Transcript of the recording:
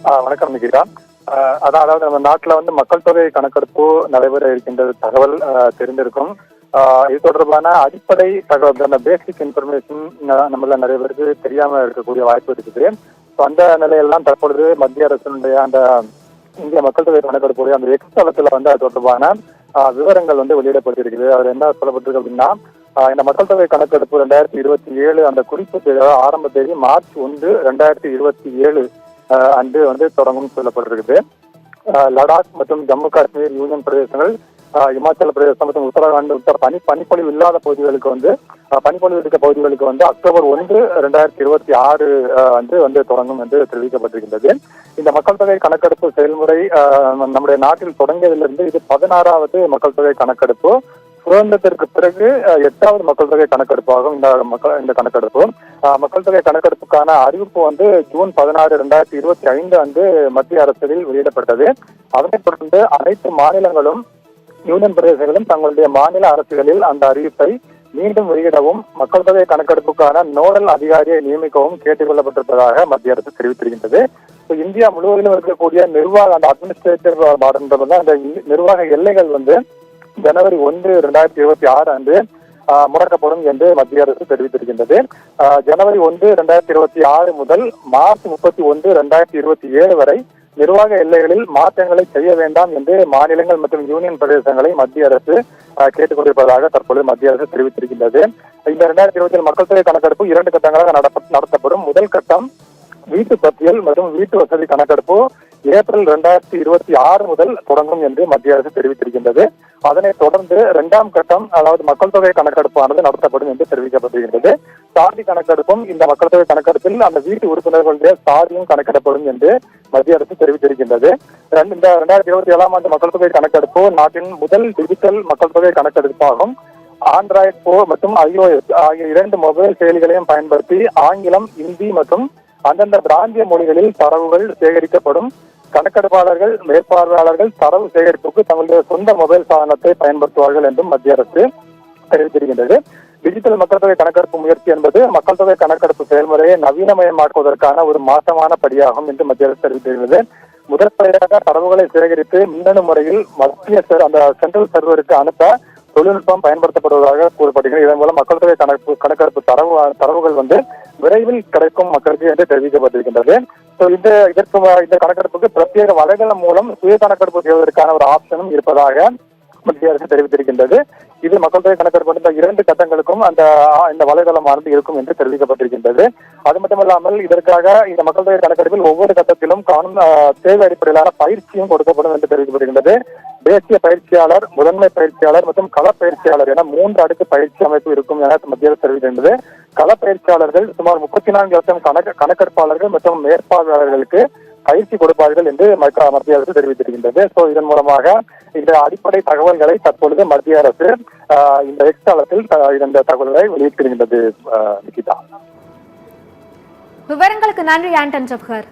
வணக்கம் நிகிதா. அதாவது நம்ம நாட்டுல மக்கள் தொகை கணக்கெடுப்பு நடைபெற இருக்கின்றது தகவல் தெரிந்திருக்கும். இது தொடர்பான அடிப்படை தகவல், பேசிக் இன்ஃபர்மேஷன் நம்மள நிறைய பேருக்கு தெரியாம இருக்கக்கூடிய வாய்ப்பு இருக்குது. அந்த நிலையெல்லாம் தற்பொழுது மத்திய அரசினுடைய அந்த இந்திய மக்கள் தொகை கணக்கெடுப்புடைய அந்த எக்ஸ் தளத்துல அது தொடர்பான விவரங்கள் வெளியிடப்பட்டிருக்குது. அதுல என்ன சொல்லப்பட்டிருக்கு அப்படின்னா, இந்த மக்கள் தொகை கணக்கெடுப்பு 2027 அந்த குறிப்பு ஆரம்ப தேதி மார்ச் 1, 2027 அன்று தொடங்கும் சொல்லப்பட்டிருக்குது. லடாக் மற்றும் ஜம்மு காஷ்மீர் யூனியன் பிரதேசங்கள், இமாச்சல பிரதேசம் மற்றும் உத்தரகாண்ட் பனிப்பொழிவு இல்லாத பகுதிகளுக்கு பனிப்பொழிவு இருக்க பகுதிகளுக்கு அக்டோபர் 1, 2026 அன்று தொடங்கும் என்று தெரிவிக்கப்பட்டிருக்கின்றது. இந்த மக்கள் தொகை கணக்கெடுப்பு செயல்முறை நம்முடைய நாட்டில் தொடங்கியதிலிருந்து இது 16வது மக்கள் தொகை கணக்கெடுப்பு. சுதந்திரத்திற்கு பிறகு 8வது மக்கள் தொகை கணக்கெடுப்பாகும் இந்த கணக்கெடுப்பு. மக்கள் தொகை கணக்கெடுப்புக்கான அறிவிப்பு ஜூன் 16, 2025 அன்று மத்திய அரசில் வெளியிடப்பட்டது. அதனைத் தொடர்ந்து அனைத்து மாநிலங்களும் யூனியன் பிரதேசங்களும் தங்களுடைய மாநில அரசுகளில் அந்த அறிவிப்பை மீண்டும் வெளியிடவும் மக்கள் தொகை கணக்கெடுப்புக்கான நோடல் அதிகாரியை நியமிக்கவும் கேட்டுக் கொள்ளப்பட்டிருப்பதாக மத்திய அரசு தெரிவித்திருக்கின்றது. இந்தியா முழுவதிலும் இருக்கக்கூடிய நிர்வாக அந்த அட்மினிஸ்ட்ரேட்டிவ் பார்டர் அந்த நிர்வாக எல்லைகள் ஜனவரி 1, 2026 அன்று முடக்கப்படும் என்று மத்திய அரசு தெரிவித்திருக்கின்றது. ஜனவரி 1, 2026 முதல் மார்ச் 31, 2027 வரை நிர்வாக எல்லைகளில் மாற்றங்களை செய்ய வேண்டாம் என்று மாநிலங்கள் மற்றும் யூனியன் பிரதேசங்களை மத்திய அரசு கேட்டுக் கொண்டிருப்பதாக தற்போது மத்திய அரசு தெரிவித்திருக்கின்றது. இந்த 2027 மக்கள் தொகை கணக்கெடுப்பு 2 கட்டங்களாக நடத்தப்படும். முதல் கட்டம் வீட்டு பட்டியல் மற்றும் வீட்டு வசதி கணக்கெடுப்பு ஏப்ரல் 2026 முதல் தொடங்கும் என்று மத்திய அரசு தெரிவித்திருக்கின்றது. அதனைத் தொடர்ந்து 2ஆம் கட்டம், அதாவது மக்கள் தொகை கணக்கெடுப்பானது நடத்தப்படும் என்று தெரிவிக்கப்பட்டிருக்கிறது. சாதி கணக்கெடுப்பும் இந்த மக்கள் தொகை கணக்கெடுப்பில் அந்த வீட்டு உறுப்பினர்களுடைய சாதியும் கணக்கிடப்படும் என்று மத்திய அரசு தெரிவித்திருக்கின்றது. இந்த 2027ஆம் ஆண்டு மக்கள் தொகை கணக்கெடுப்பு நாட்டின் முதல் டிஜிட்டல் மக்கள் தொகை கணக்கெடுப்பாகும். ஆண்ட்ராய்டு போன் மற்றும் iOS ஆகிய 2 மொபைல் செயலிகளையும் பயன்படுத்தி ஆங்கிலம், இந்தி மற்றும் அந்தந்த பிராந்திய மொழிகளில் தரவுகள் சேகரிக்கப்படும். கணக்கெடுப்பாளர்கள், மேற்பார்வையாளர்கள் தரவு சேகரிப்புக்கு தங்களுடைய சொந்த மொபைல் சாதனத்தை பயன்படுத்துவார்கள் என்றும் மத்திய அரசு தெரிவித்திருக்கின்றது. டிஜிட்டல் மக்கள் தொகை கணக்கெடுப்பு முயற்சி என்பது மக்கள் தொகை கணக்கெடுப்பு செயல்முறையை நவீனமயமாக்குவதற்கான ஒரு மாற்றமான படியாகும் என்று மத்திய அரசு தெரிவித்திருக்கிறது. முதற்படியாக தரவுகளை சேகரித்து மின்னணு முறையில் மத்திய அந்த சென்ட்ரல் சர்வருக்கு அனுப்ப தொழில்நுட்பம் பயன்படுத்தப்படுவதாக கூறப்படுகிறது. இதன் மூலம் மக்கள் தொகை கணக்கெடுப்பு தரவுகள் விரைவில் கிடைக்கும் மக்களுக்கு என்று தெரிவிக்கப்பட்டிருக்கின்றது. இந்த கணக்கெடுப்புக்கு பிரத்யேக வலைதளம் மூலம் சுய கணக்கெடுப்பு செய்வதற்கான ஒரு ஆப்ஷனும் இருப்பதாக மத்திய அரசு தெரிவித்திருக்கின்றது. இது மக்கள் தொகை கணக்கெடுப்பு 2 கட்டங்களுக்கும் இந்த வலைதளமானது இருக்கும் என்று தெரிவிக்கப்பட்டிருக்கின்றது. அது மட்டுமல்லாமல் இதற்காக இந்த மக்கள் தொகை கணக்கெடுப்பில் ஒவ்வொரு கட்டத்திலும் தேவை அடிப்படையிலான பயிற்சியும் கொடுக்கப்படும் என்று தெரிவிக்கப்படுகின்றது. தேசிய பயிற்சியாளர், முதன்மை பயிற்சியாளர் மற்றும் களப்பயிற்சியாளர் என 3 அடுக்கு பயிற்சி அமைப்பு இருக்கும் என மத்திய அரசு தெரிவிக்கின்றது. களப்பயிற்சியாளர்கள் சுமார் 34 லட்சம் கணக்கெடுப்பாளர்கள் மற்றும் மேற்பார்வையாளர்களுக்கு பயிற்சி கொடுப்பார்கள் என்று மத்திய அரசு தெரிவித்திருக்கின்றது. இதன் மூலமாக இந்த அடிப்படை தகவல்களை தற்பொழுது மத்திய அரசு இந்த எக்ஸ் தளத்தில் இந்த தகவல்களை வெளியிட்டிருக்கின்றது. நிகிதா, விவரங்களுக்கு நன்றி ஆண்டன் ஜப்ஹர்.